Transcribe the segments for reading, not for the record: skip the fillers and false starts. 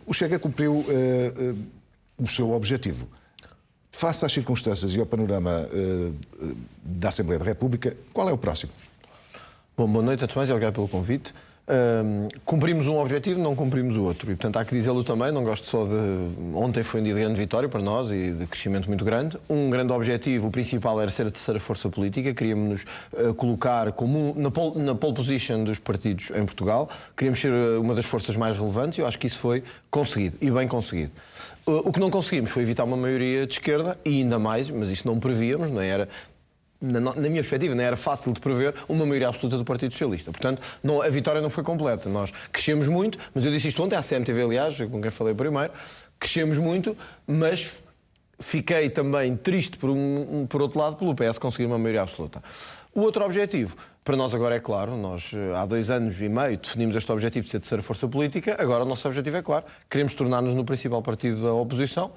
O Chega cumpriu o seu objetivo. Face às circunstâncias e ao panorama da Assembleia da República, qual é o próximo? Bom, boa noite, antes de mais, e obrigado pelo convite. Cumprimos um objetivo, não cumprimos o outro. E, portanto, há que dizê-lo também, não gosto só de... Ontem foi um dia de grande vitória para nós e de crescimento muito grande. Um grande objetivo, o principal, era ser a terceira força política. Queríamos nos colocar como na pole position dos partidos em Portugal. Queríamos ser uma das forças mais relevantes e eu acho que isso foi conseguido, e bem conseguido. O que não conseguimos foi evitar uma maioria de esquerda, e ainda mais, mas isso não prevíamos, não era... Na minha perspectiva, não era fácil de prever uma maioria absoluta do Partido Socialista. Portanto, a vitória não foi completa. Nós crescemos muito, mas eu disse isto ontem à CMTV, aliás, com quem falei primeiro, crescemos muito, mas fiquei também triste, por outro lado, pelo PS conseguir uma maioria absoluta. O outro objetivo, para nós agora é claro, nós há 2 anos e meio definimos este objetivo de ser a terceira força política, agora o nosso objetivo é claro, queremos tornar-nos no principal partido da oposição,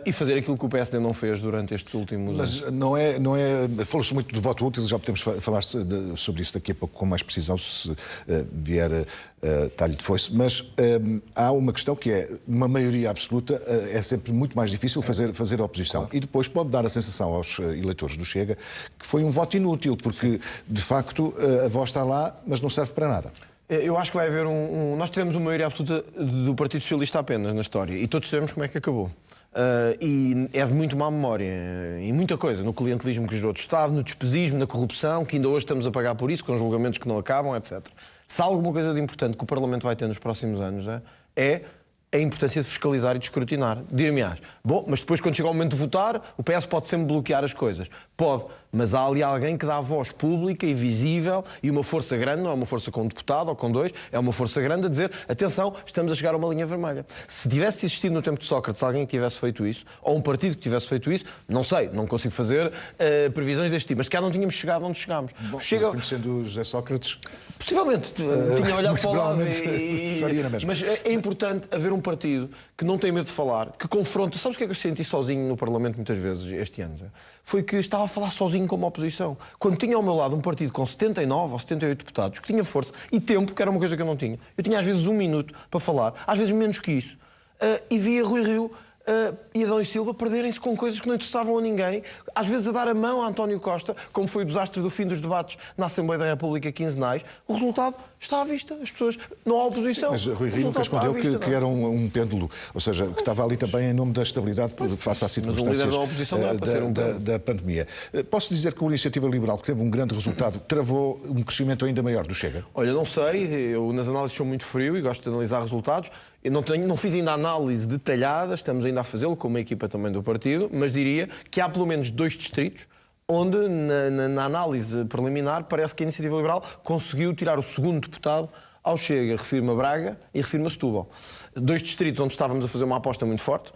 e fazer aquilo que o PSD não fez durante estes últimos anos. Mas não é... Falou-se muito do voto útil, já podemos falar sobre isso daqui a pouco com mais precisão, se vier talho de foice, mas há uma questão que é, uma maioria absoluta é sempre muito mais difícil fazer oposição. Claro. E depois pode dar a sensação aos eleitores do Chega que foi um voto inútil, porque, de facto, a voz está lá, mas não serve para nada. Eu acho que vai haver Nós tivemos uma maioria absoluta do Partido Socialista apenas na história, e todos sabemos como é que acabou. E é de muito má memória em muita coisa, no clientelismo que gerou do Estado, no despesismo, na corrupção, que ainda hoje estamos a pagar por isso, com julgamentos que não acabam, etc. Se há alguma coisa de importante que o Parlamento vai ter nos próximos anos, é a importância de fiscalizar e de escrutinar. Dir-me-ás, bom, mas depois quando chega o momento de votar, o PS pode sempre bloquear as coisas. Pode, mas há ali alguém que dá a voz pública e visível e uma força grande, não é uma força com um deputado ou com 2, é uma força grande a dizer, atenção, estamos a chegar a uma linha vermelha. Se tivesse existido no tempo de Sócrates alguém que tivesse feito isso, ou um partido que tivesse feito isso, não sei, não consigo fazer previsões deste tipo, mas se calhar não tínhamos chegado onde chegámos. Bom, conhecendo o José Sócrates... Possivelmente, tinha olhado para o lado faria na mesma. Mas é importante haver um partido que não tem medo de falar, que confronta. Sabes o que é que eu senti sozinho no Parlamento muitas vezes este ano? Foi que estava a falar sozinho como oposição. Quando tinha ao meu lado um partido com 79 ou 78 deputados, que tinha força e tempo, que era uma coisa que eu não tinha. Eu tinha às vezes 1 minuto para falar, às vezes menos que isso. E via Rui Rio e Adão e Silva perderem-se com coisas que não interessavam a ninguém, às vezes a dar a mão a António Costa, como foi o desastre do fim dos debates na Assembleia da República quinzenais. O resultado está à vista. As pessoas não há oposição. Sim, mas Rui Rio nunca escondeu que era um pêndulo, ou seja, que estava ali também em nome da estabilidade face às circunstâncias da pandemia. Posso dizer que a Iniciativa Liberal, que teve um grande resultado, travou um crescimento ainda maior do Chega? Olha, não sei, eu nas análises sou muito frio e gosto de analisar resultados. Eu não fiz ainda análise detalhada, estamos ainda a fazê-lo com uma equipa também do partido, mas diria que há pelo menos 2 distritos onde, na análise preliminar, parece que a Iniciativa Liberal conseguiu tirar o 2º deputado ao Chega. Refiro-me a Braga e refiro-me a Setúbal. 2 distritos onde estávamos a fazer uma aposta muito forte,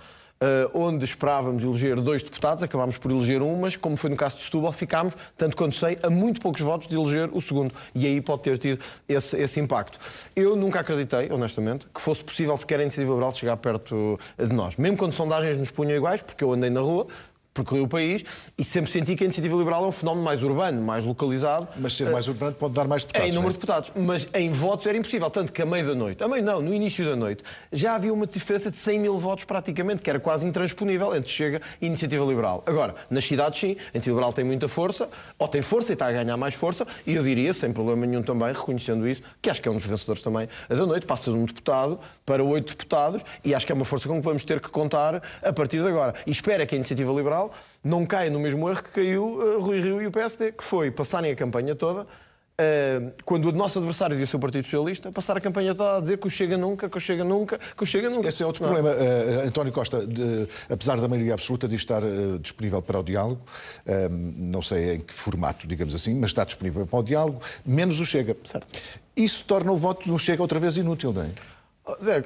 onde esperávamos eleger 2 deputados, acabámos por eleger 1, mas como foi no caso de Setúbal, ficámos, tanto quanto sei, a muito poucos votos de eleger o 2º. E aí pode ter tido esse impacto. Eu nunca acreditei, honestamente, que fosse possível sequer a Iniciativa Liberal chegar perto de nós. Mesmo quando sondagens nos punham iguais, porque eu andei na rua, percorri o país e sempre senti que a Iniciativa Liberal é um fenómeno mais urbano, mais localizado. Mas ser mais urbano pode dar mais deputados. Em número de deputados, mas em votos era impossível, tanto que à meia da noite, no início da noite, já havia uma diferença de 100 mil votos praticamente, que era quase intransponível entre Chega e Iniciativa Liberal. Agora, nas cidades sim, a Iniciativa Liberal tem muita força, ou tem força e está a ganhar mais força, e eu diria, sem problema nenhum também, reconhecendo isso, que acho que é um dos vencedores também da noite, passa de 1 deputado para 8 deputados, e acho que é uma força com que vamos ter que contar a partir de agora. E espero que a Iniciativa Liberal não caia no mesmo erro que caiu Rui Rio e o PSD, que foi passarem a campanha toda, quando o nosso adversário dizia o Partido Socialista, passar a campanha toda a dizer que o Chega nunca, que o Chega nunca, que o Chega nunca. Esse é outro problema. António Costa, apesar da maioria absoluta, diz estar disponível para o diálogo, não sei em que formato, digamos assim, mas está disponível para o diálogo, menos o Chega. Certo. Isso torna o voto do Chega outra vez inútil, não é? Zé,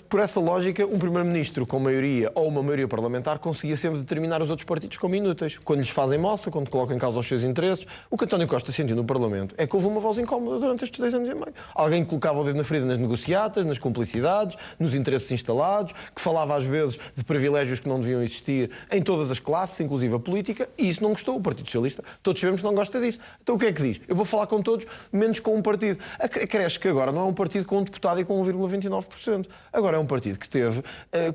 por essa lógica, um primeiro-ministro com maioria ou uma maioria parlamentar conseguia sempre determinar os outros partidos como inúteis. Quando lhes fazem moça, quando colocam em causa os seus interesses. O que António Costa sentiu no Parlamento é que houve uma voz incómoda durante estes 2 anos e meio. Alguém que colocava o dedo na ferida nas negociatas, nas cumplicidades, nos interesses instalados, que falava às vezes de privilégios que não deviam existir em todas as classes, inclusive a política, e isso não gostou. O Partido Socialista, todos sabemos que não gosta disso. Então o que é que diz? Eu vou falar com todos, menos com um partido. Acresce que agora não é um partido com um deputado e com 1,29 9%. Agora é um partido que teve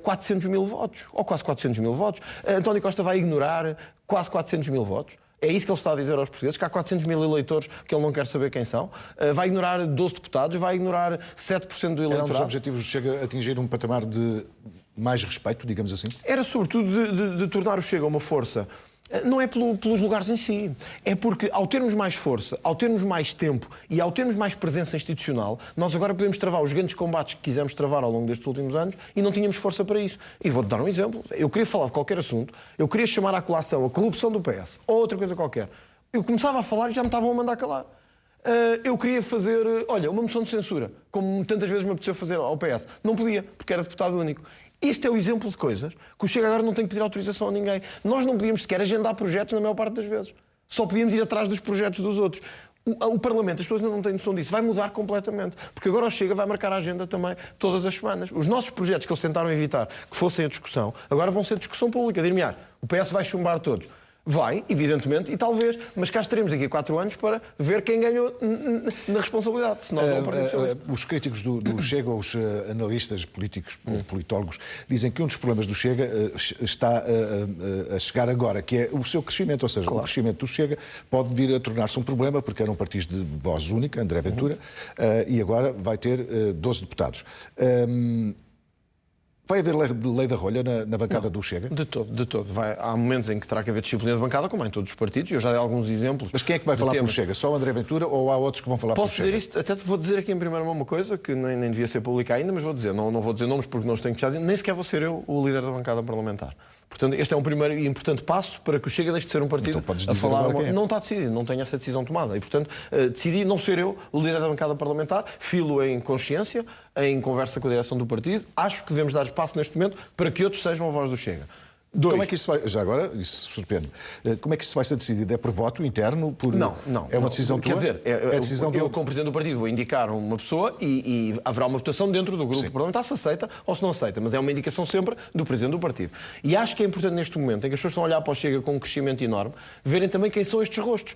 400 mil votos, ou quase 400 mil votos. António Costa vai ignorar quase 400 mil votos. É isso que ele está a dizer aos portugueses, que há 400 mil eleitores que ele não quer saber quem são. Vai ignorar 12 deputados, vai ignorar 7% do eleitorado. Era um dos objetivos do Chega atingir um patamar de mais respeito, digamos assim? Era sobretudo de tornar o Chega uma força. Não é pelos lugares em si, é porque ao termos mais força, ao termos mais tempo e ao termos mais presença institucional, nós agora podemos travar os grandes combates que quisemos travar ao longo destes últimos anos e não tínhamos força para isso. E vou-te dar um exemplo. Eu queria falar de qualquer assunto, eu queria chamar à colação a corrupção do PS ou outra coisa qualquer. Eu começava a falar e já me estavam a mandar calar. Eu queria fazer, uma moção de censura, como tantas vezes me apeteceu fazer ao PS. Não podia, porque era deputado único. Este é o exemplo de coisas que o Chega agora não tem que pedir autorização a ninguém. Nós não podíamos sequer agendar projetos na maior parte das vezes. Só podíamos ir atrás dos projetos dos outros. O Parlamento, as pessoas ainda não têm noção disso, vai mudar completamente. Porque agora o Chega vai marcar a agenda também todas as semanas. Os nossos projetos que eles tentaram evitar que fossem a discussão, agora vão ser discussão pública. Dir-me-á, o PS vai chumbar todos. Vai, evidentemente, e talvez, mas cá estaremos daqui a 4 anos para ver quem ganhou na responsabilidade. Se nós não perdemos os críticos do Chega, os analistas políticos, politólogos, dizem que um dos problemas do Chega está a chegar agora, que é o seu crescimento, ou seja, o crescimento do Chega pode vir a tornar-se um problema, porque era um partido de voz única, André Ventura, e agora vai ter 12 deputados. Vai haver lei da rolha na bancada do Chega? De todo. Há momentos em que terá que haver disciplina de bancada, como em todos os partidos, e eu já dei alguns exemplos. Mas quem é que vai falar pelo Chega? Só o André Ventura ou há outros que vão falar pelo Chega? Posso dizer isto? Até vou dizer aqui em primeira mão uma coisa que nem devia ser pública ainda, mas vou dizer. Não vou dizer nomes porque não os tenho fechado, nem sequer vou ser eu o líder da bancada parlamentar. Portanto, este é um primeiro e importante passo para que o Chega deixe de ser um partido então, a falar... Não está decidido, não tenho essa decisão tomada. E, portanto, decidi não ser eu o líder da bancada parlamentar, filo em consciência, em conversa com a direção do partido. Acho que devemos dar espaço neste momento para que outros sejam a voz do Chega. Como é que isso vai... Já agora, isso surpreende. Como é que isso vai ser decidido? É por voto interno? Não. É uma decisão tua? Quer dizer, eu como Presidente do Partido vou indicar uma pessoa e haverá uma votação dentro do grupo parlamentar se aceita ou se não aceita. Mas é uma indicação sempre do Presidente do Partido. E acho que é importante neste momento, em que as pessoas estão a olhar para o Chega com um crescimento enorme, verem também quem são estes rostos.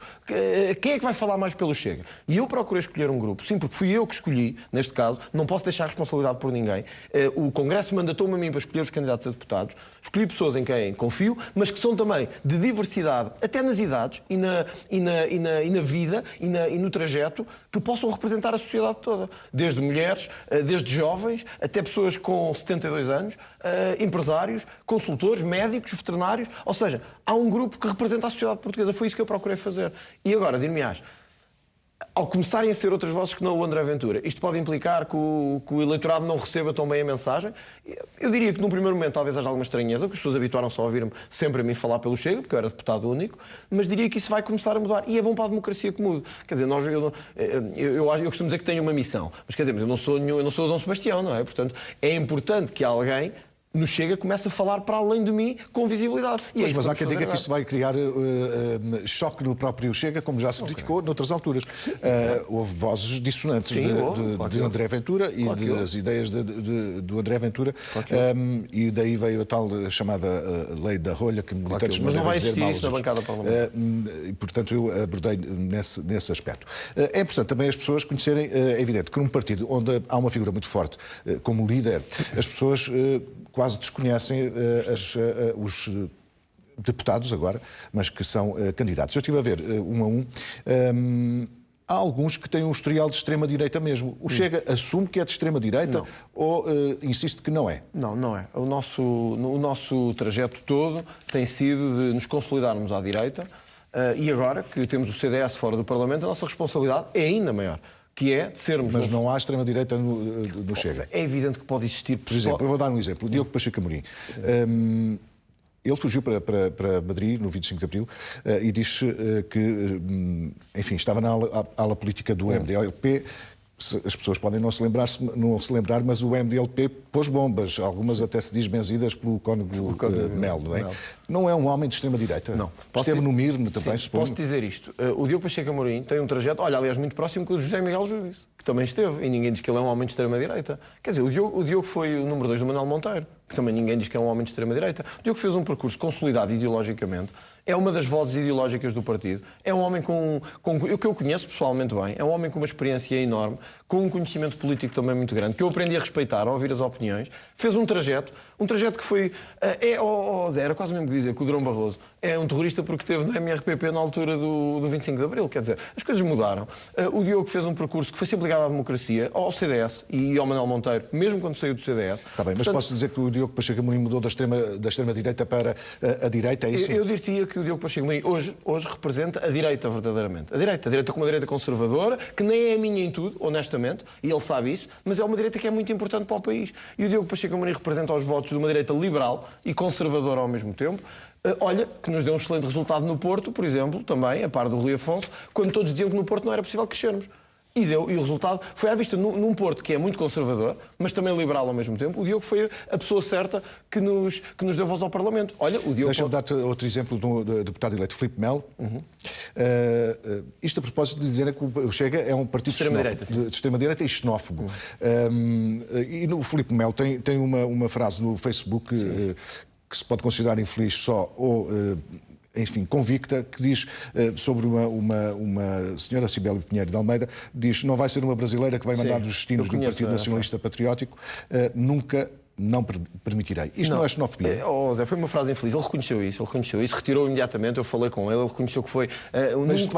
Quem é que vai falar mais pelo Chega? E eu procurei escolher um grupo. Sim, porque fui eu que escolhi, neste caso. Não posso deixar a responsabilidade por ninguém. O Congresso mandatou-me a mim para escolher os candidatos a deputados. Escolhi pessoas em quem confio, mas que são também de diversidade, até nas idades e na vida e no trajeto, que possam representar a sociedade toda. Desde mulheres, desde jovens, até pessoas com 72 anos, empresários, consultores, médicos, veterinários. Ou seja, há um grupo que representa a sociedade portuguesa. Foi isso que eu procurei fazer. E agora, dir-me-ás, ao começarem a ser outras vozes que não o André Ventura, isto pode implicar que o eleitorado não receba tão bem a mensagem? Eu diria que num primeiro momento talvez haja alguma estranheza, porque as pessoas habituaram-se a ouvir-me sempre a mim falar pelo Chega, porque eu era deputado único, mas diria que isso vai começar a mudar. E é bom para a democracia que mude. Quer dizer, eu costumo dizer que tenho uma missão, mas quer dizer, eu não sou o Dom Sebastião, não é? Portanto, é importante que alguém no Chega começa a falar para além de mim com visibilidade. Mas há quem diga que isso vai criar choque no próprio Chega, como já se verificou noutras alturas. Houve vozes dissonantes de André Ventura e das ideias do André Ventura. E daí veio a tal chamada lei da rolha, que militantes mas não vai dizer existir isso na bancada parlamentar. E, portanto, eu abordei nesse aspecto. É importante também as pessoas conhecerem, é evidente, que num partido onde há uma figura muito forte como líder, as pessoas quase desconhecem os deputados agora, mas que são candidatos. Eu estive a ver um a um. Há alguns que têm um historial de extrema-direita mesmo. O Chega assume que é de extrema-direita ou insiste que não é? Não é. O nosso trajeto todo tem sido de nos consolidarmos à direita e agora que temos o CDS fora do Parlamento, a nossa responsabilidade é ainda maior. Que é de sermos... Mas não há extrema-direita no Chega. É evidente que pode existir... Por exemplo, eu vou dar um exemplo. O Diogo Pacheco Amorim. Ele fugiu para Madrid no 25 de Abril e disse que, enfim, estava na ala política do MDLP. As pessoas podem não se lembrar, mas o MDLP pôs bombas, algumas até se diz benzidas pelo Cónigo Melo, não é? Não é um homem de extrema-direita? Não. Esteve no MIR também, suponho. Posso dizer isto. O Diogo Pacheco Amorim tem um trajeto, aliás, muito próximo com o José Miguel Júdice, que também esteve, e ninguém diz que ele é um homem de extrema-direita. Quer dizer, o Diogo foi o número 2 do Manuel Monteiro, que também ninguém diz que é um homem de extrema-direita. O Diogo fez um percurso consolidado ideologicamente é uma das vozes ideológicas do partido, é um homem que eu conheço pessoalmente bem, é um homem com uma experiência enorme, com um conhecimento político também muito grande, que eu aprendi a respeitar, a ouvir as opiniões, fez um trajeto que foi... Zé, era quase mesmo que dizer que o Durão Barroso é um terrorista porque esteve na MRPP na altura do 25 de Abril, quer dizer, as coisas mudaram. O Diogo fez um percurso que foi sempre ligado à democracia, ao CDS e ao Manuel Monteiro, mesmo quando saiu do CDS. Está bem, mas posso dizer que o Diogo Pacheco Amorim mudou da extrema-direita para a direita, é isso? Eu diria que o Diogo Pacheco Amorim hoje representa a direita verdadeiramente. A direita como uma direita conservadora, que nem é a minha em tudo, honestamente, e ele sabe isso, mas é uma direita que é muito importante para o país. E o Diogo Pacheco Amorim representa os votos de uma direita liberal e conservadora ao mesmo tempo. Olha, que nos deu um excelente resultado no Porto, por exemplo, também, a par do Rui Afonso, quando todos diziam que no Porto não era possível crescermos. E o resultado foi à vista num Porto que é muito conservador, mas também liberal ao mesmo tempo. O Diogo foi a pessoa certa que nos deu voz ao Parlamento. Olha, o Diogo... Deixa-me dar-te outro exemplo do deputado eleito Filipe Melo. Isto a propósito de dizer que o Chega é um partido de extrema-direita e xenófobo. E o Filipe Melo tem uma frase no Facebook que se pode considerar infeliz só ou... enfim, convicta, que diz sobre uma senhora Cibele Pinheiro de Almeida, diz: não vai ser uma brasileira que vai mandar dos destinos do Partido Nacionalista Patriótico, nunca não permitirei. Isto não é xenofobia. Zé, foi uma frase infeliz. Ele reconheceu isso, retirou imediatamente. Eu falei com ele reconheceu que foi... Mas isto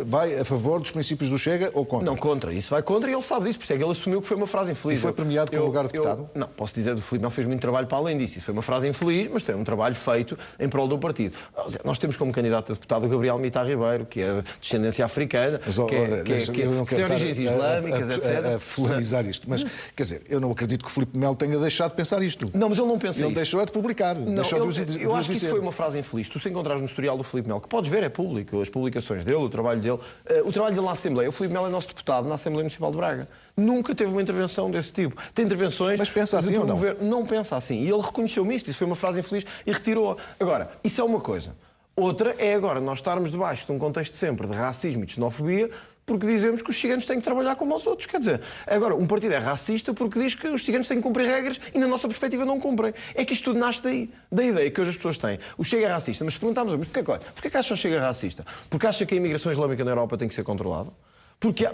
vai a favor dos princípios do Chega ou contra? Não, contra. Isso vai contra e ele sabe disso. Por isso é que ele assumiu que foi uma frase infeliz. E foi premiado como lugar de deputado? Não, posso dizer, do Filipe Melo fez muito trabalho para além disso. Isso foi uma frase infeliz, mas tem um trabalho feito em prol do partido. Zé, nós temos como candidato a deputado o Gabriel Mitar Ribeiro, que é de descendência africana, que tem origens islâmicas, etc. A fulanizar isto. Mas, quer dizer, eu não acredito que o Filipe Melo tenha deixado de pensar isto. Não, mas ele não pensa isso. Ele deixou de publicar. Eu acho que isso foi uma frase infeliz. Tu, se encontrares no historial do Filipe Melo, que podes ver, é público, as publicações dele, o trabalho dele na Assembleia. O Filipe Melo é nosso deputado na Assembleia Municipal de Braga. Nunca teve uma intervenção desse tipo. Tem intervenções... Mas pensa assim ou não? Não pensa assim. E ele reconheceu-me isto. Isso foi uma frase infeliz e retirou-a. Agora, isso é uma coisa. Outra é agora nós estarmos debaixo de um contexto sempre de racismo e de xenofobia, porque dizemos que os ciganos têm que trabalhar como os outros. Quer dizer, agora, um partido é racista porque diz que os ciganos têm que cumprir regras e, na nossa perspectiva, não cumprem. É que isto tudo nasce daí, da ideia que hoje as pessoas têm. O Chega é racista, mas se perguntarmos, mas porquê que acham que o Chega é racista? Porque acha que a imigração islâmica na Europa tem que ser controlada?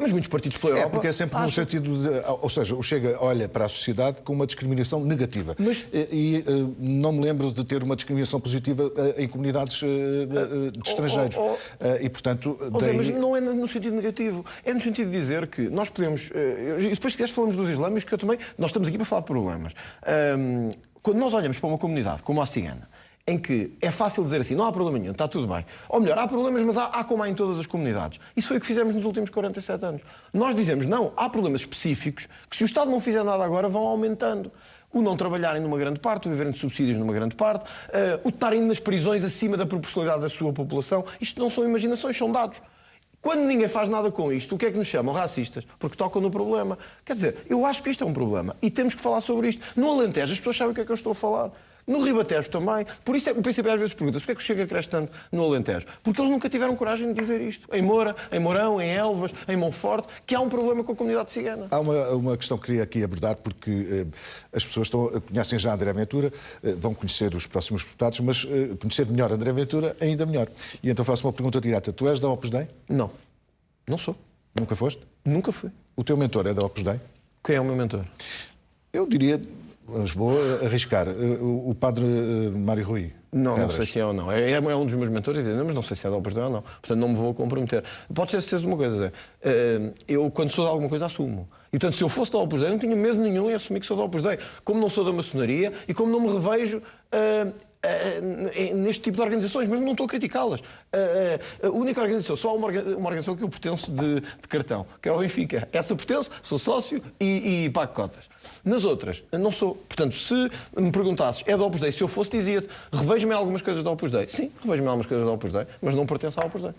Mas muitos partidos pela Europa... É, porque é sempre no sentido de... Ou seja, o Chega olha para a sociedade com uma discriminação negativa. E não me lembro de ter uma discriminação positiva em comunidades de estrangeiros. E, portanto... Mas não é no sentido negativo. É no sentido de dizer que nós podemos... E depois, se quiseres, falamos dos islâmicos, que eu também... Nós estamos aqui para falar de problemas. Quando nós olhamos para uma comunidade como a cigana, em que é fácil dizer assim, não há problema nenhum, está tudo bem. Ou melhor, há problemas, mas há como há em todas as comunidades. Isso foi o que fizemos nos últimos 47 anos. Nós dizemos, não, há problemas específicos que, se o Estado não fizer nada agora, vão aumentando. O não trabalharem numa grande parte, o viverem de subsídios numa grande parte, o estarem nas prisões acima da proporcionalidade da sua população. Isto não são imaginações, são dados. Quando ninguém faz nada com isto, o que é que nos chamam? Racistas. Porque tocam no problema. Quer dizer, eu acho que isto é um problema. E temos que falar sobre isto. No Alentejo, as pessoas sabem o que é que eu estou a falar. No Ribatejo também. Por isso o PCP às vezes pergunta-se porquê é que o Chega cresce tanto no Alentejo? Porque eles nunca tiveram coragem de dizer isto. Em Moura, em Mourão, em Elvas, em Monforte, que há um problema com a comunidade cigana. Há uma questão que queria aqui abordar, porque as pessoas conhecem já André Ventura, vão conhecer os próximos deputados, mas conhecer melhor André Ventura ainda melhor. E então faço uma pergunta direta. Tu és da Opus Dei? Não. Não sou. Nunca foste? Nunca fui. O teu mentor é da Opus Dei? Quem é o meu mentor? Eu diria... Mas vou arriscar. O padre Mário Rui. Não sei se é ou não. É um dos meus mentores, mas não sei se é da Opus Dei ou não. Portanto, não me vou comprometer. Pode ser certeza de uma coisa, Zé. Eu, quando sou de alguma coisa, assumo. E, portanto, se eu fosse da Opus Dei, não tinha medo nenhum em assumir que sou da Opus Dei. Como não sou da maçonaria e como não me revejo neste tipo de organizações, mas não estou a criticá-las. A única organização, só uma organização que eu pertenço de cartão, que é o Benfica. Essa pertenço, sou sócio e pago cotas. Nas outras, não sou. Portanto, se me perguntasses, é da Opus Dei? Se eu fosse, dizia-te, revejo-me algumas coisas da Opus Dei. Sim, revejo-me algumas coisas da Opus Dei, mas não pertenço à Opus Dei.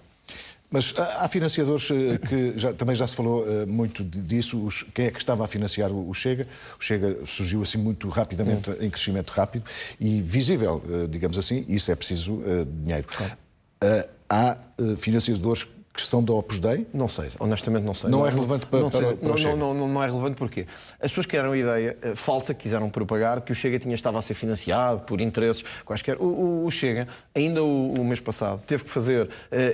Mas há financiadores que também já se falou muito disso. Quem é que estava a financiar o Chega? O Chega surgiu assim muito rapidamente, em crescimento rápido e visível, digamos assim, e isso é preciso dinheiro. Claro. Há financiadores questão da Opus Dei? Não sei, honestamente não sei. Não é relevante para o Chega? Não é relevante porquê? As pessoas criaram a ideia falsa que quiseram propagar de que o Chega estava a ser financiado por interesses quaisquer. O Chega, ainda o mês passado, teve que fazer...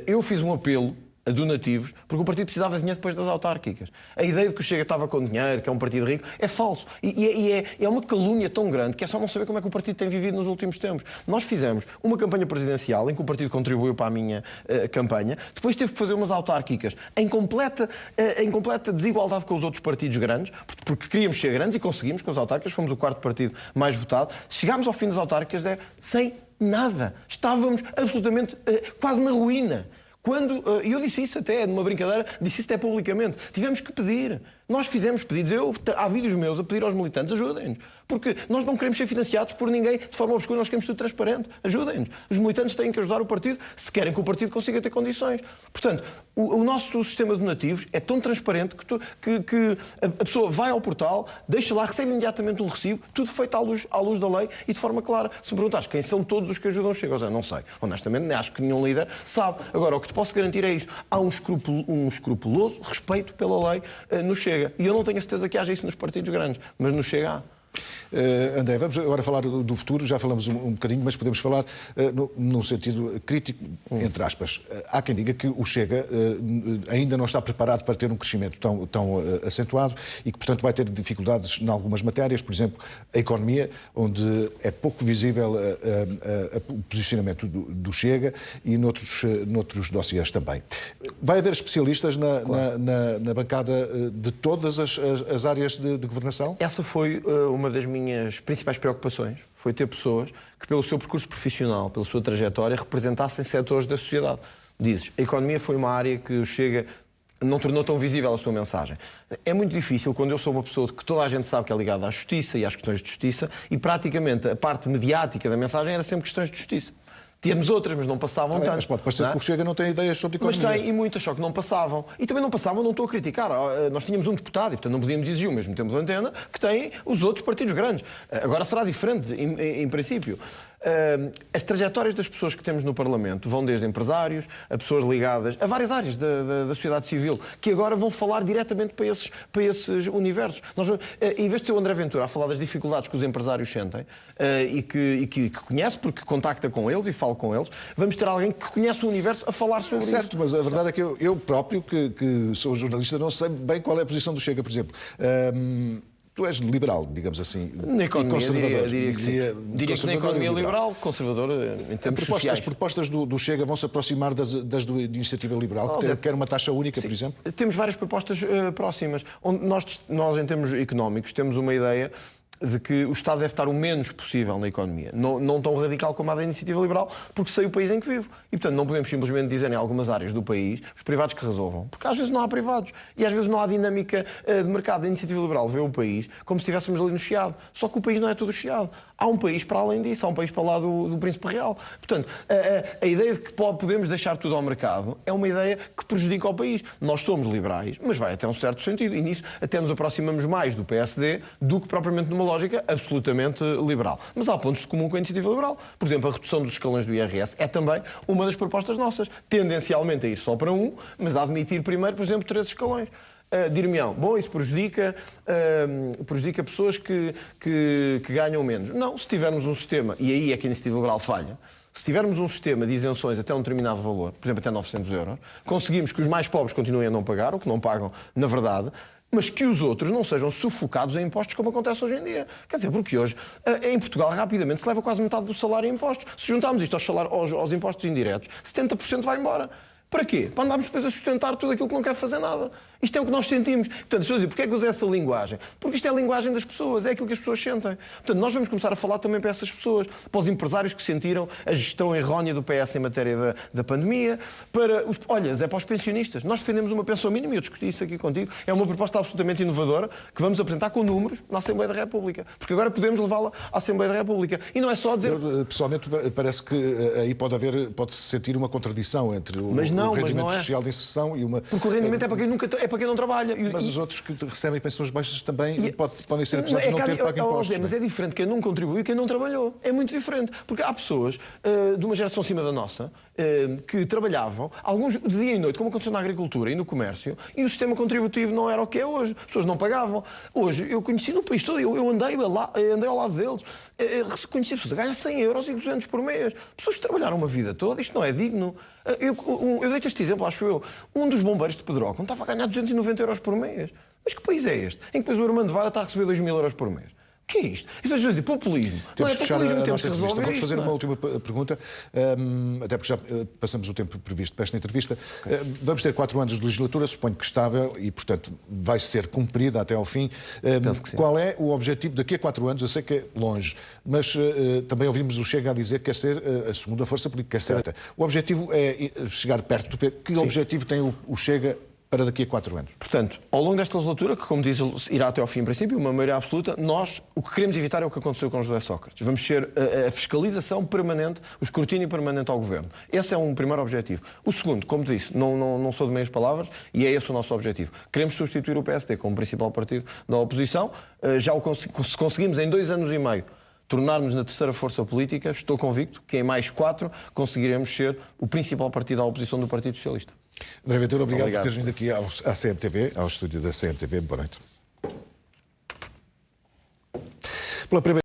Eu fiz um apelo a donativos, porque o partido precisava de dinheiro depois das autárquicas. A ideia de que o Chega estava com dinheiro, que é um partido rico, é falso. É uma calúnia tão grande que é só não saber como é que o partido tem vivido nos últimos tempos. Nós fizemos uma campanha presidencial em que o partido contribuiu para a minha campanha, depois teve que fazer umas autárquicas em completa desigualdade com os outros partidos grandes, porque queríamos ser grandes e conseguimos com as autárquicas, fomos o 4º partido mais votado. Chegámos ao fim das autárquicas sem nada. Estávamos absolutamente quase na ruína. E eu disse isso até, numa brincadeira, disse isso até publicamente. Tivemos que pedir. Nós fizemos pedidos. Há vídeos meus a pedir aos militantes, ajudem-nos. Porque nós não queremos ser financiados por ninguém de forma obscura, nós queremos tudo transparente. Ajudem-nos. Os militantes têm que ajudar o partido se querem que o partido consiga ter condições. Portanto, o nosso sistema de donativos é tão transparente que a pessoa vai ao portal, deixa lá, recebe imediatamente um recibo, tudo feito à luz da lei e de forma clara. Se me perguntares quem são todos os que ajudam o Chega, não sei. Honestamente, acho que nenhum líder sabe. Agora, o que te posso garantir é isto. Há um escrupuloso respeito pela lei no Chega. E eu não tenho a certeza que haja isso nos partidos grandes, mas no Chega há. André, vamos agora falar do futuro, já falamos um bocadinho, mas podemos falar num sentido crítico, entre aspas. Há quem diga que o Chega ainda não está preparado para ter um crescimento tão acentuado e que, portanto, vai ter dificuldades em algumas matérias, por exemplo, a economia, onde é pouco visível o posicionamento do Chega e noutros dossiês também. Vai haver especialistas na bancada de todas as áreas de governação? Essa foi uma das minhas principais preocupações, foi ter pessoas que, pelo seu percurso profissional, pela sua trajetória, representassem setores da sociedade. Dizes, a economia foi uma área que o Chega não tornou tão visível a sua mensagem. É muito difícil quando eu sou uma pessoa que toda a gente sabe que é ligada à justiça e às questões de justiça e praticamente a parte mediática da mensagem era sempre questões de justiça. Tínhamos outras, mas não passavam tanto. Mas pode parecer que o Chega não tem ideias sobre economia. Mas tem, e muitas, só que não passavam. E também não passavam, não estou a criticar. Nós tínhamos um deputado, e portanto não podíamos exigir o mesmo tempo de antena que têm os outros partidos grandes. Agora será diferente, em princípio. As trajetórias das pessoas que temos no Parlamento vão desde empresários a pessoas ligadas a várias áreas da sociedade civil, que agora vão falar diretamente para esses universos. Nós, em vez de ser o André Ventura a falar das dificuldades que os empresários sentem e que conhece, porque contacta com eles e fala com eles, vamos ter alguém que conhece o universo a falar sobre isso. Certo, mas a verdade é que eu próprio, que sou jornalista, não sei bem qual é a posição do Chega, por exemplo. Tu és liberal, digamos assim. Na economia, diria que sim. Diria que na economia liberal, conservador em termos sociais. As propostas do Chega vão se aproximar das da Iniciativa Liberal, que quer uma taxa única, sim, por exemplo? Temos várias propostas próximas. Onde nós, em termos económicos, temos uma ideia de que o Estado deve estar o menos possível na economia. Não tão radical como a da Iniciativa Liberal, porque sei o país em que vivo. E, portanto, não podemos simplesmente dizer em algumas áreas do país os privados que resolvam. Porque às vezes não há privados. E às vezes não há dinâmica de mercado. A Iniciativa Liberal vê o país como se estivéssemos ali no Chiado. Só que o país não é todo Chiado. Há um país para além disso. Há um país para lá do Príncipe Real. Portanto, a ideia de que podemos deixar tudo ao mercado é uma ideia que prejudica o país. Nós somos liberais, mas vai até um certo sentido. E nisso até nos aproximamos mais do PSD do que propriamente numa lógica absolutamente liberal. Mas há pontos de comum com a Iniciativa Liberal. Por exemplo, a redução dos escalões do IRS é também uma das propostas nossas. Tendencialmente a ir só para um, mas a admitir primeiro, por exemplo, 3 escalões. Dir-me-ão, bom, isso prejudica pessoas que ganham menos. Não, se tivermos um sistema, e aí é que a Iniciativa Liberal falha, se tivermos um sistema de isenções até um determinado valor, por exemplo, até 900 euros, conseguimos que os mais pobres continuem a não pagar, o que não pagam, na verdade, mas que os outros não sejam sufocados em impostos como acontece hoje em dia. Quer dizer, porque hoje, em Portugal, rapidamente se leva quase metade do salário em impostos. Se juntarmos isto aos impostos indiretos, 70% vai embora. Para quê? Para andarmos depois a sustentar tudo aquilo que não quer fazer nada. Isto é o que nós sentimos. Portanto, as pessoas dizem, porquê é que usei essa linguagem? Porque isto é a linguagem das pessoas, é aquilo que as pessoas sentem. Portanto, nós vamos começar a falar também para essas pessoas, para os empresários que sentiram a gestão errónea do PS em matéria da pandemia, é para os pensionistas. Nós defendemos uma pensão mínima, e eu discuti isso aqui contigo, é uma proposta absolutamente inovadora que vamos apresentar com números na Assembleia da República. Porque agora podemos levá-la à Assembleia da República. E não é só dizer... Pessoalmente, parece que aí pode-se sentir uma contradição entre o não, o mas rendimento não é. social de inserção e uma... Porque o rendimento é para quem não trabalha. Mas os outros que recebem pensões baixas também podem ser acusados de não ter pago impostos. Mas é diferente quem não contribuiu e quem não trabalhou. É muito diferente. Porque há pessoas de uma geração acima da nossa que trabalhavam, alguns de dia e noite, como aconteceu na agricultura e no comércio, e o sistema contributivo não era o que é hoje. As pessoas não pagavam. Hoje, eu conheci no país todo, eu andei ao lado deles, conheci pessoas a ganhar 100 euros e 200 por mês. Pessoas que trabalharam uma vida toda, isto não é digno. Eu dei-te este exemplo, acho eu. Um dos bombeiros de Pedrógão estava a ganhar 290 euros por mês. Mas que país é este? Em que depois o Armando Vara está a receber 2 mil euros por mês? O que é isto? E depois dizem populismo. Temos Não é que fechar populismo, a temos nossa que entrevista. resolver Vou isto. fazer Não é? uma última pergunta, até porque já passamos o tempo previsto para esta entrevista. Vamos ter 4 anos de legislatura, suponho que estável, e, portanto, vai ser cumprida até ao fim. Penso que sim. Qual é o objetivo daqui a 4 anos? Eu sei que é longe, mas também ouvimos o Chega a dizer que quer ser a segunda força política, quer ser... O objetivo é chegar perto do PT. Que objetivo tem o Chega para daqui a 4 anos? Portanto, ao longo desta legislatura, que, como diz, irá até ao fim, em princípio, uma maioria absoluta, nós o que queremos evitar é o que aconteceu com José Sócrates. Vamos ser a fiscalização permanente, o escrutínio permanente ao governo. Esse é um primeiro objetivo. O segundo, como disse, não sou de meias palavras, e é esse o nosso objetivo. Queremos substituir o PSD como principal partido da oposição. Se conseguimos em 2 anos e meio tornarmos na terceira força política, estou convicto que em mais 4 conseguiremos ser o principal partido da oposição do Partido Socialista. André Ventura, obrigado por teres vindo aqui à CMTV, ao estúdio da CMTV. Boa noite. Pela primeira